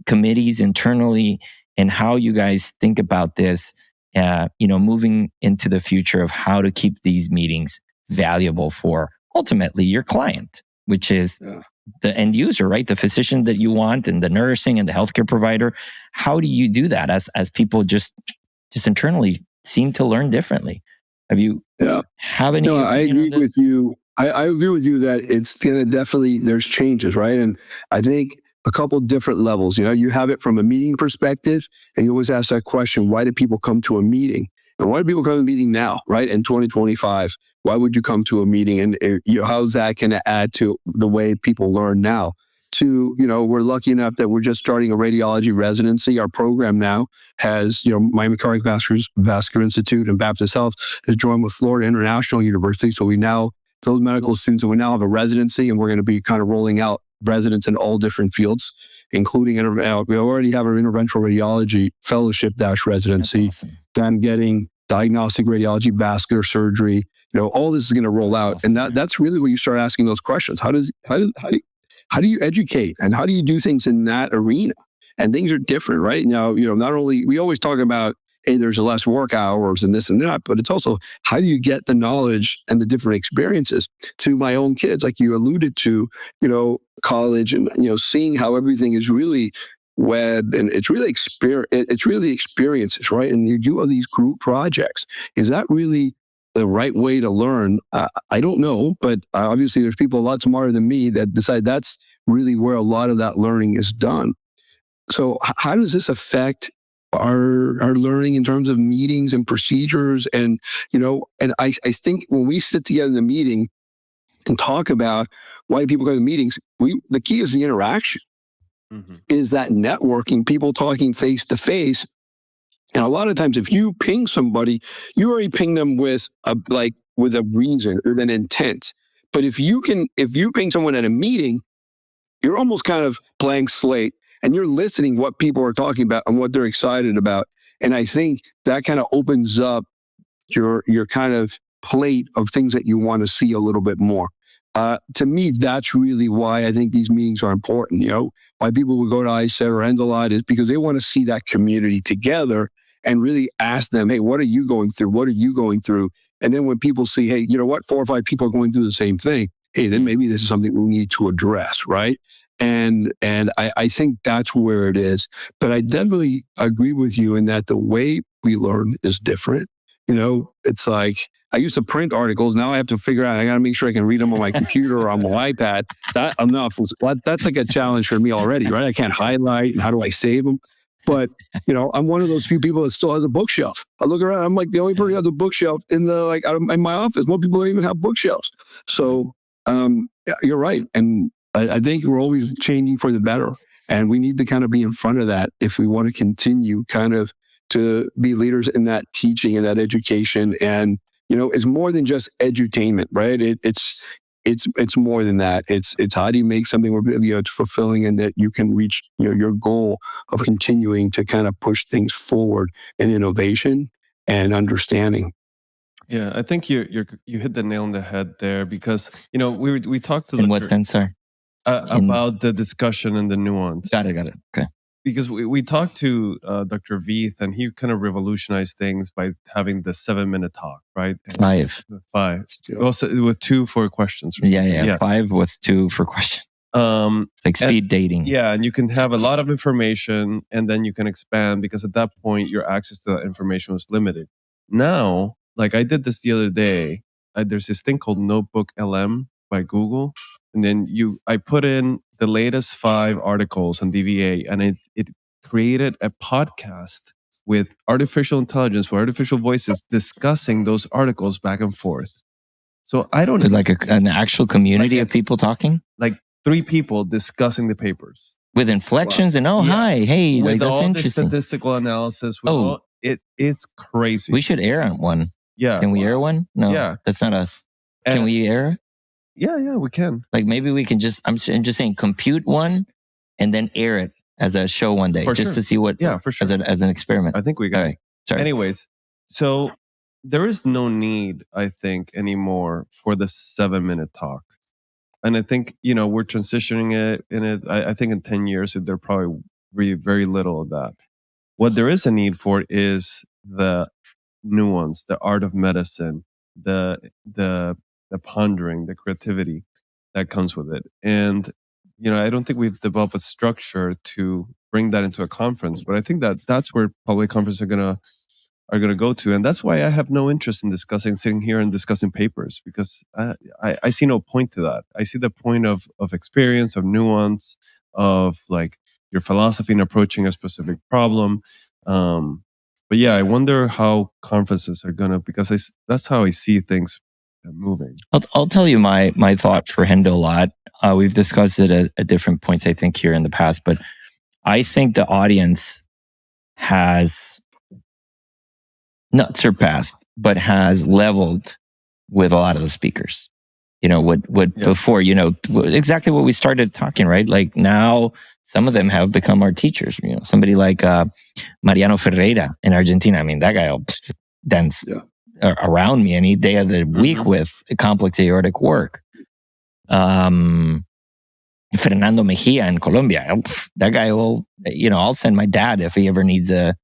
committees internally, and how you guys think about this, moving into the future of how to keep these meetings valuable for ultimately your client, which is the end user, right? The physician that you want, and the nursing and the healthcare provider. How do you do that as people just internally seem to learn differently? Have you have any? No, I agree with you. I agree with you that it's going to definitely, there's changes, right? And I think a couple different levels. You have it from a meeting perspective, and you always ask that question, why do people come to a meeting? And why do people come to a meeting now, right? In 2025, why would you come to a meeting? And how's that going to add to the way people learn now? We're lucky enough that we're just starting a radiology residency. Our program now has, Miami Cardiac Vascular Institute and Baptist Health has joined with Florida International University. So those medical students, and we now have a residency, and we're going to be kind of rolling out residents in all different fields, including, we already have our interventional radiology fellowship residency, awesome. then getting diagnostic radiology, vascular surgery, all this is going to roll out. Awesome. And that's really where you start asking those questions. How do you educate, and how do you do things in that arena? And things are different, right? Now, not only, we always talk about, hey, there's less work hours and this and that, but it's also, how do you get the knowledge and the different experiences to my own kids, like you alluded to, college, and, seeing how everything is really web, and it's really experiences, right? And you do all these group projects. Is that really the right way to learn? I don't know, but obviously there's people a lot smarter than me that decide that's really where a lot of that learning is done. So how does this affect our learning in terms of meetings and procedures? And, and I think when we sit together in the meeting and talk about why do people go to meetings, the key is the interaction, is that networking, people talking face to face. And a lot of times, if you ping somebody, you already ping them with a reason or an intent. But if you ping someone at a meeting, you're almost kind of blank slate, and you're listening what people are talking about and what they're excited about. And I think that kind of opens up your kind of plate of things that you want to see a little bit more. To me, that's really why I think these meetings are important. Why people would go to ISET or END a lot is because they want to see that community together and really ask them, hey, what are you going through? What are you going through? And then when people see, hey, 4 or 5 people are going through the same thing, hey, then maybe this is something we need to address, right? And I think that's where it is. But I definitely agree with you in that the way we learn is different. It's like, I used to print articles. Now I have to figure out, I got to make sure I can read them on my computer or on my iPad. That's like a challenge for me already, right? I can't highlight, and how do I save them? But, I'm one of those few people that still has a bookshelf. I look around, I'm like the only person who has a bookshelf in my office. Most people don't even have bookshelves. So, yeah, you're right. And I think we're always changing for the better. And we need to kind of be in front of that if we want to continue kind of to be leaders in that teaching and that education. And, it's more than just edutainment, right? It's more than that. It's how do you make something where it's fulfilling and that you can reach your goal of continuing to kind of push things forward in innovation and understanding. Yeah, I think you hit the nail on the head there, because we talked to in what sense, sir? About the discussion and the nuance. Got it. Okay. Because we talked to Dr. Veith, and he kind of revolutionized things by having the 7-minute talk, right? 5. Also with 2 for questions. Yeah. 5 with 2 for questions. Like speed dating. Yeah, and you can have a lot of information, and then you can expand, because at that point your access to that information was limited. Now, like I did this the other day, there's this thing called Notebook LM by Google. And then I put in the latest 5 articles on DVA, and it created a podcast with artificial intelligence, with artificial voices discussing those articles back and forth. So I don't like an actual community of people talking, like 3 people discussing the papers with inflections. Wow. And hi, hey, with that's all interesting. The statistical analysis. It is crazy. We should air on one. Yeah, can we air one? No, yeah, that's not us. Can we air? Yeah, we can. Like maybe we can I'm just saying, compute one and then air it as a show one day, to see what. Yeah, for sure. As an experiment. I think we got. Right. Sorry. Anyways, so there is no need, I think, anymore for the 7-minute talk, and I think we're transitioning it. I think in 10 years there probably be very little of that. What there is a need for is the nuance, the art of medicine, the pondering, the creativity that comes with it. And, I don't think we've developed a structure to bring that into a conference, but I think that's where public conferences are going to go to. And that's why I have no interest in sitting here and discussing papers, because I see no point to that. I see the point of experience, of nuance, of like your philosophy in approaching a specific problem. But yeah, I wonder how conferences are gonna, because that's how I see things moving. I'll tell you my thought for Hendo a lot. We've discussed it at different points, I think, here in the past, but I think the audience has not surpassed, but has leveled with a lot of the speakers. What before, exactly what we started talking, right? Like now, some of them have become our teachers. Somebody like Mariano Ferreira in Argentina. I mean, that guy will dance around me any day of the week with complex aortic work. Fernando Mejia in Colombia. That guy will, I'll send my dad if he ever needs a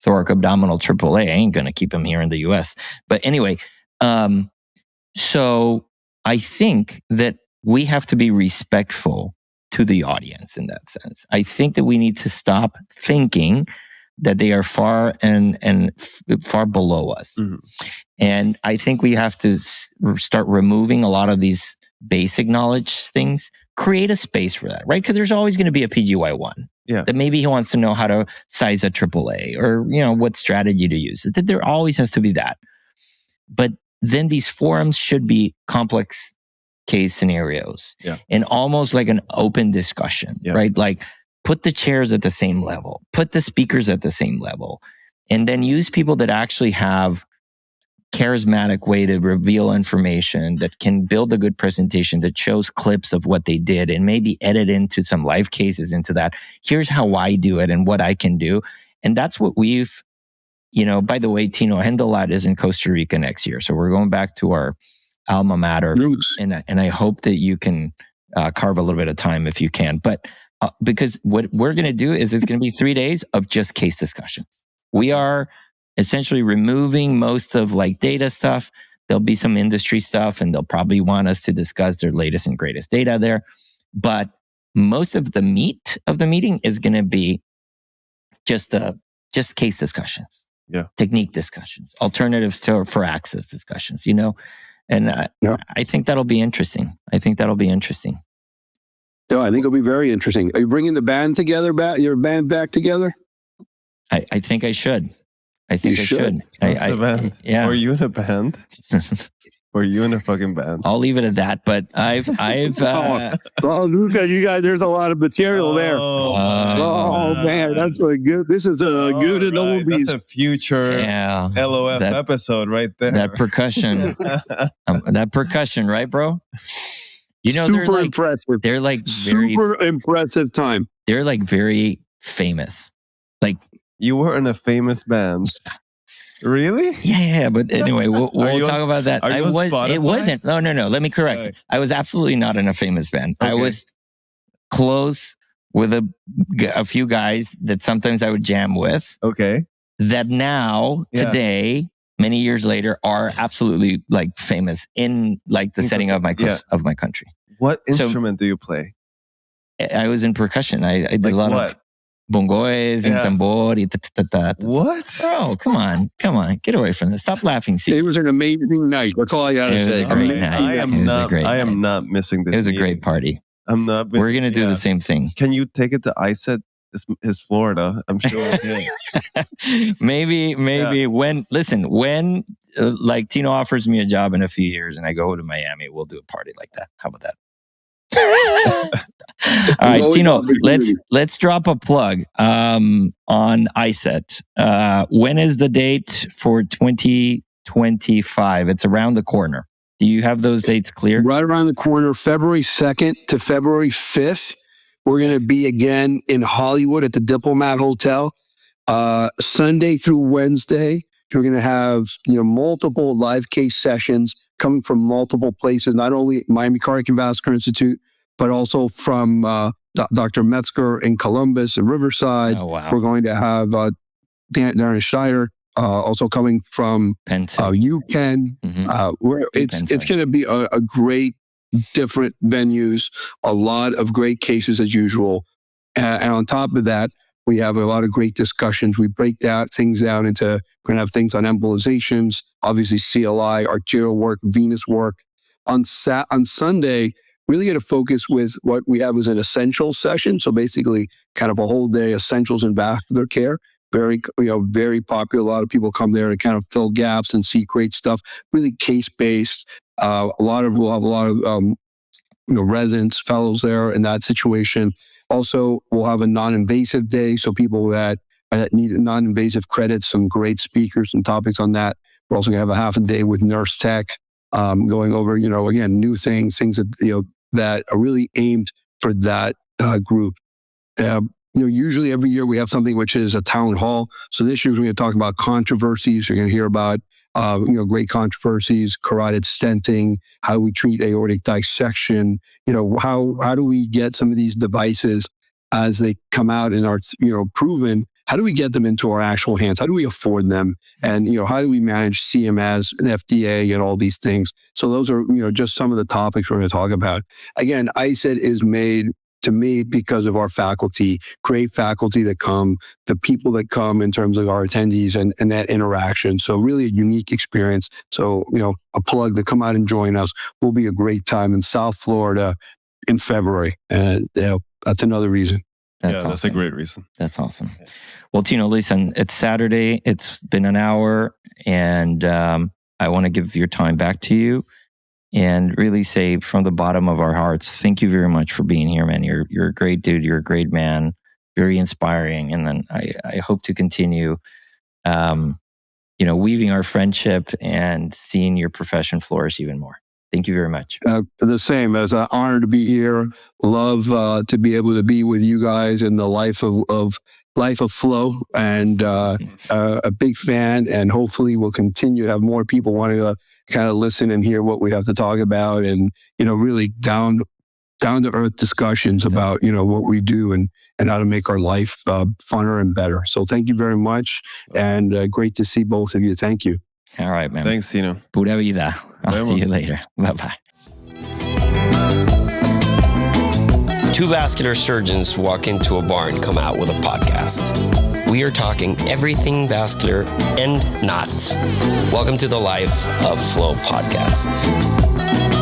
thoracoabdominal AAA. I ain't going to keep him here in the US. But anyway, so I think that we have to be respectful to the audience in that sense. I think that we need to stop thinking that they are far below us. Mm-hmm. And I think we have to start removing a lot of these basic knowledge things, create a space for that, right? Because there's always going to be a PGY1 that maybe he wants to know how to size a AAA or, what strategy to use. That there always has to be that. But then these forums should be complex case scenarios and almost like an open discussion, right? Like put the chairs at the same level, put the speakers at the same level, and then use people that actually have charismatic way to reveal information, that can build a good presentation, that shows clips of what they did and maybe edit into some live cases into that. Here's how I do it and what I can do. And that's what we've, by the way, Tino, Hendelat is in Costa Rica next year. So we're going back to our alma mater. And I hope that you can carve a little bit of time if you can. But because what we're going to do is it's going to be 3 days of just case discussions. We are essentially removing most of like data stuff. There'll be some industry stuff, and they'll probably want us to discuss their latest and greatest data there. But most of the meat of the meeting is going to be just case discussions. Technique discussions, alternatives for access discussions, and I think that'll be interesting. Yeah, I think it'll be very interesting. Are you bringing the band together, your band back together? I think I should. I should. What's the band? Yeah. Were you in a band? Were you in a fucking band? I'll leave it at that. But I've. Luca, you guys, there's a lot of material there. Oh man, that's a good. This is a good and oldies. That's a future LOF episode right there. That percussion, right, bro? Super impressive. They're like super impressive time. They're like very famous. Like you were in a famous band. Really? Yeah. But anyway, we'll talk about that. Are you on Spotify? It wasn't. No. Let me correct. Okay. I was absolutely not in a famous band. Okay. I was close with a few guys that sometimes I would jam with. Okay. That now, today, many years later, are absolutely like famous in like the setting of my country. What instrument do you play? I was in percussion. I did a lot of bongoes and tambor. What? Oh, come on. Get away from this. Stop laughing. It was an amazing night. That's all I got to say. I am not missing this. It was a great party. I'm not missing. We're going to do the same thing. Can you take it to ISET? It's Florida. I'm sure. Maybe when like Tino offers me a job in a few years and I go to Miami, we'll do a party like that. How about that? All right, Tino, let's drop a plug on ISET. When is the date for 2025? It's around the corner. Do you have those dates clear? Right around the corner, February 2nd to February 5th. We're going to be again in Hollywood at the Diplomat Hotel. Sunday through Wednesday, we're going to have multiple live case sessions coming from multiple places, not only Miami Cardiac and Vascular Institute, but also from Dr. Metzger in Columbus and Riverside. Oh, wow. We're going to have Darren Schneider also coming from UPenn. Mm-hmm. It's going to be a great, different venues, a lot of great cases as usual. And on top of that, we have a lot of great discussions. We break things down into, we're going to have things on embolizations, obviously CLI, arterial work, venous work. On Sunday, really going to focus with what we have as an essential session. So basically kind of a whole day essentials in vascular care. very popular. A lot of people come there to kind of fill gaps and see great stuff. Really case based. We'll have a lot of residents, fellows there in that situation. Also, we'll have a non-invasive day, so people that need non-invasive credits, some great speakers and topics on that. We're also going to have a half a day with nurse tech, going over, again, new things that, that are really aimed for that group. Usually every year we have something which is a town hall. So this year we're going to talk about controversies. You're going to hear about, great controversies, carotid stenting, how we treat aortic dissection. How do we get some of these devices as they come out and are, proven? How do we get them into our actual hands? How do we afford them? And, how do we manage CMS and FDA and all these things? So those are, just some of the topics we're going to talk about. Again, ISET is made to me because of our faculty, great faculty that come, the people that come in terms of our attendees and that interaction. So really a unique experience. So, a plug to come out and join us. Will be a great time in South Florida in February. And that's another reason. That's a great reason. That's awesome. Well, Tino, listen, it's Saturday. It's been an hour, and I want to give your time back to you and really say from the bottom of our hearts, thank you very much for being here, man. You're a great dude. You're a great man. Very inspiring. And then I hope to continue, weaving our friendship and seeing your profession flourish even more. Thank you very much. The same. As an honor to be here. Love to be able to be with you guys in the life of flow, and a big fan. And hopefully, we'll continue to have more people wanting to kind of listen and hear what we have to talk about, and really down to earth discussions about what we do and how to make our life funner and better. So thank you very much, and great to see both of you. Thank you. All right, man. Thanks, Tino. Pura vida. I'll see you later. Bye-bye. Two vascular surgeons walk into a bar and come out with a podcast. We are talking everything vascular and not. Welcome to the Life of Flow podcast.